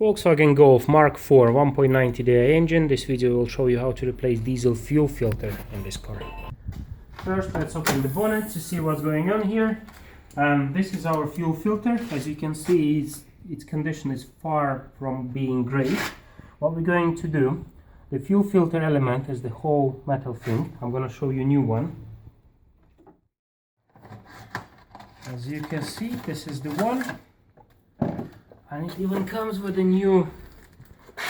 Volkswagen Golf Mk4 1.9 TDI engine. This video will show you how to replace diesel fuel filter in this car. First, let's open the bonnet to see what's going on here. This is our fuel filter. As you can see, its condition is far from being great. What we're going to do, the fuel filter element is the whole metal thing. I'm going to show you a new one. As you can see, this is the one. And it even comes with the new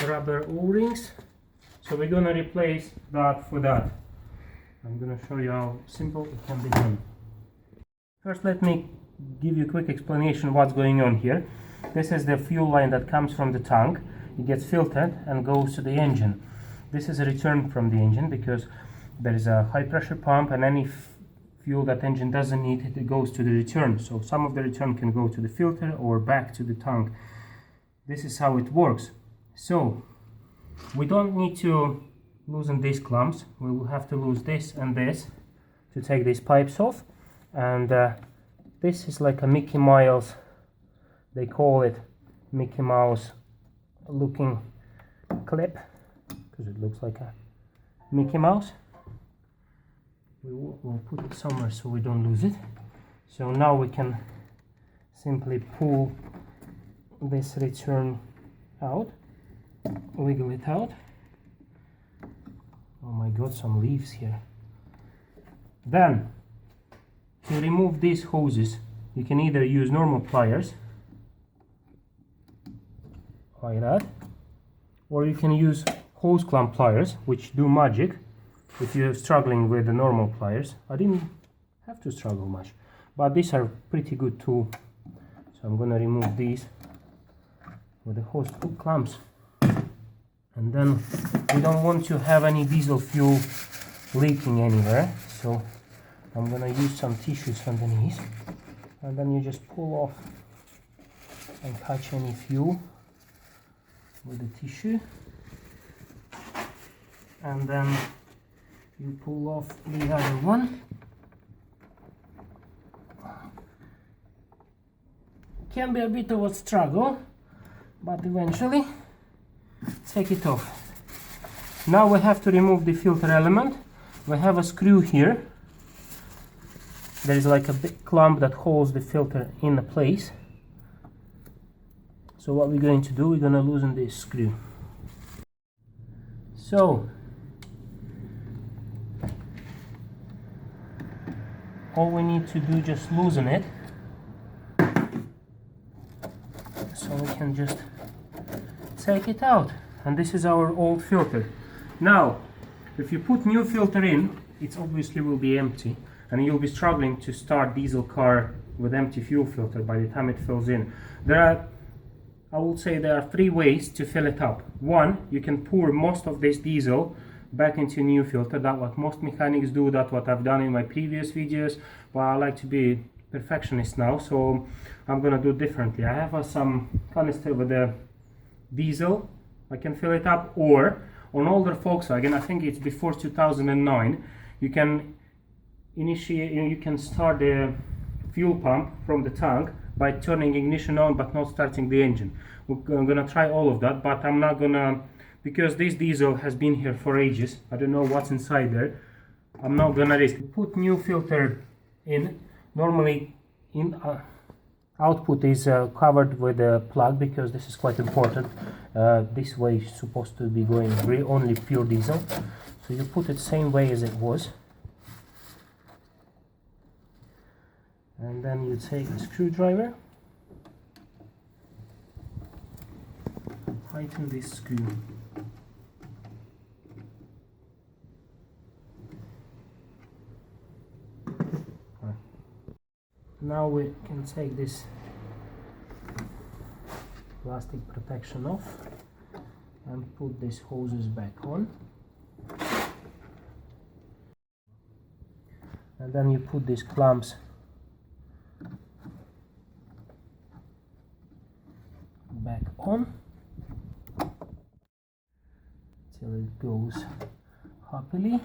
rubber O-rings. So we're going to replace that for that. I'm going to show you how simple it can be done. First, let me give you a quick explanation of what's going on here. This is the fuel line that comes from the tank. It gets filtered and goes to the engine. This is a return from the engine because there is a high pressure pump, and any fuel that engine doesn't need, it goes to the return. So some of the return can go to the filter or back to the tank. This is how it works. So we don't need to loosen these clamps. We will have to lose this and this to take these pipes off. And this is like a Mickey Mouse, they call it Mickey Mouse looking clip because it looks like a Mickey Mouse. We'll put it somewhere so we don't lose it. So now we can simply pull this return out, wiggle it out. Oh my god, some leaves here. Then, to remove these hoses, you can either use normal pliers, like that, or you can use hose clamp pliers, which do magic if you're struggling with the normal pliers. I didn't have to struggle much, but these are pretty good too. So I'm gonna remove these with the hose clamps. And then we don't want to have any diesel fuel leaking anywhere, so I'm gonna use some tissues underneath, and then you just pull off and catch any fuel with the tissue, and then you pull off the other one. Can be a bit of a struggle, but eventually take it off. Now we have to remove the filter element. We have a screw here. There is like a big clamp that holds the filter in place. So what we're going to do, we're going to loosen this screw. So all we need to do, just loosen it, so we can just take it out. And this is our old filter. Now if you put new filter in, it obviously will be empty, and you'll be struggling to start diesel car with empty fuel filter by the time it fills in. I would say there are three ways to fill it up. One, you can pour most of this diesel back into new filter. That's what most mechanics do. That's what I've done in my previous videos, but I like to be perfectionist now, so I'm gonna do differently. I have some canister with the diesel. I can fill it up, or on older Volkswagen, I think it's before 2009, you can start the fuel pump from the tank by turning ignition on but not starting the engine. I'm gonna try all of that, but I'm not gonna, because this diesel has been here for ages. I don't know what's inside there. I'm not gonna risk. Put new filter in. Normally output is covered with a plug because this is quite important. This way is supposed to be going only pure diesel. So you put it same way as it was. And then you take a screwdriver, tighten this screw. Now we can take this plastic protection off and put these hoses back on. And then you put these clamps back on till it goes happily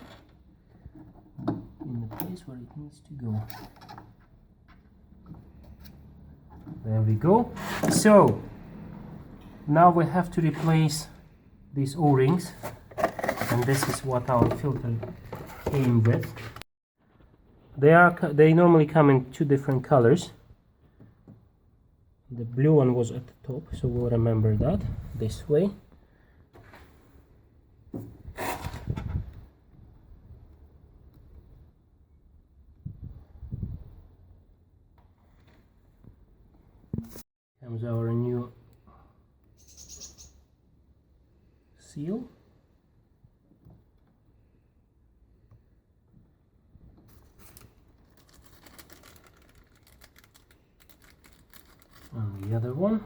in the place where it needs to go. There we go. So Now we have to replace these O-rings, and this is what our filter came with. They normally come in two different colors. The blue one was at the top, so we'll remember that this way. Comes our new seal. And the other one.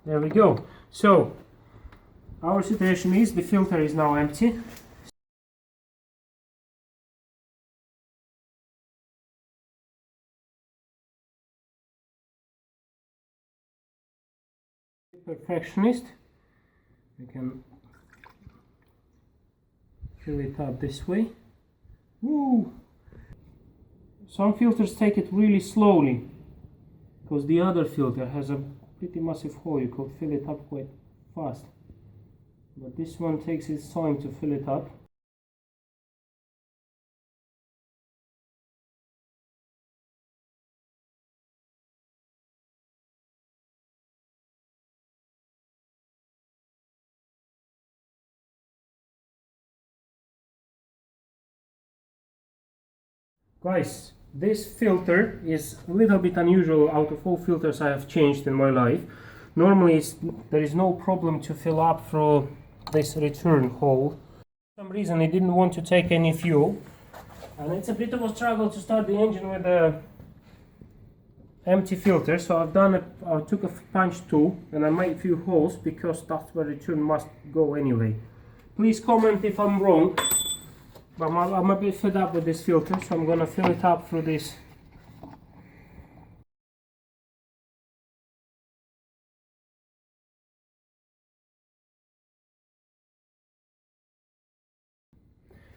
There we go. So our situation is the filter is now empty. Perfectionist. We can fill it up this way. Woo! Some filters take it really slowly because the other filter has a pretty massive hole. You could fill it up quite fast, but this one takes its time to fill it up. Guys, this filter is a little bit unusual out of all filters I have changed in my life. Normally there is no problem to fill up through this return hole. For some reason it didn't want to take any fuel, and it's a bit of a struggle to start the engine with a empty filter. So I took a punch tool and I made a few holes because that's where return must go anyway. Please comment if I'm wrong. But I'm a bit fed up with this filter, so I'm going to fill it up through this.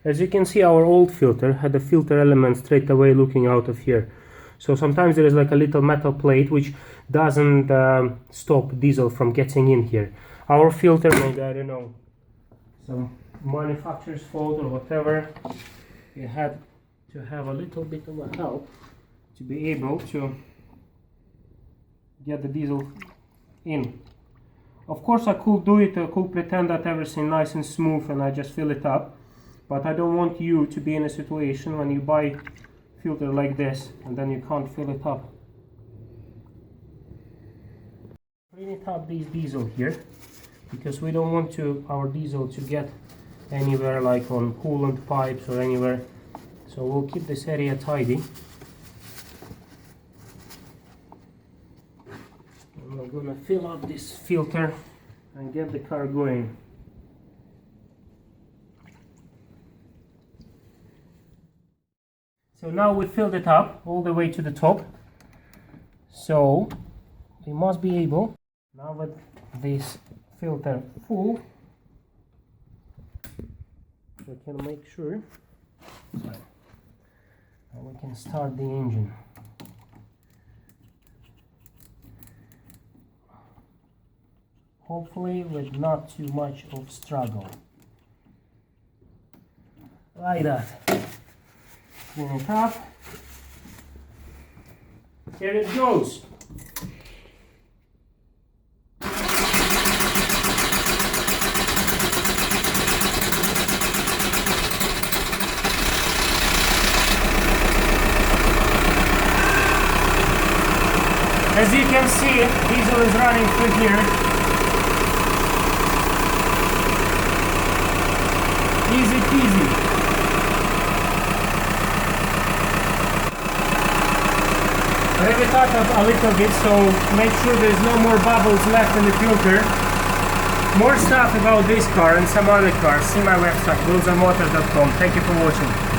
As you can see, our old filter had the filter element straight away looking out of here. So sometimes there is like a little metal plate which doesn't stop diesel from getting in here. Our filter, maybe, I don't know, some manufacturer's fault or whatever, it had to have a little bit of a help to be able to get the diesel in. Of course I could do it, I could pretend that everything nice and smooth and I just fill it up, but I don't want you to be in a situation when you buy a filter like this and then you can't fill it up. Clean it up this diesel here, because we don't want our diesel to get anywhere like on coolant pipes or anywhere, so we'll keep this area tidy. And we're gonna fill up this filter and get the car going. So now we filled it up all the way to the top, so we must be able, now with this filter full, we can make sure that we can start the engine. Hopefully with not too much of struggle. Like that. Clean it up. Here it goes. As you can see, diesel is running through here. Easy peasy. Rev it up a little bit, so make sure there's no more bubbles left in the filter. More stuff about this car and some other cars, see my website, wheelsandmotors.com. Thank you for watching.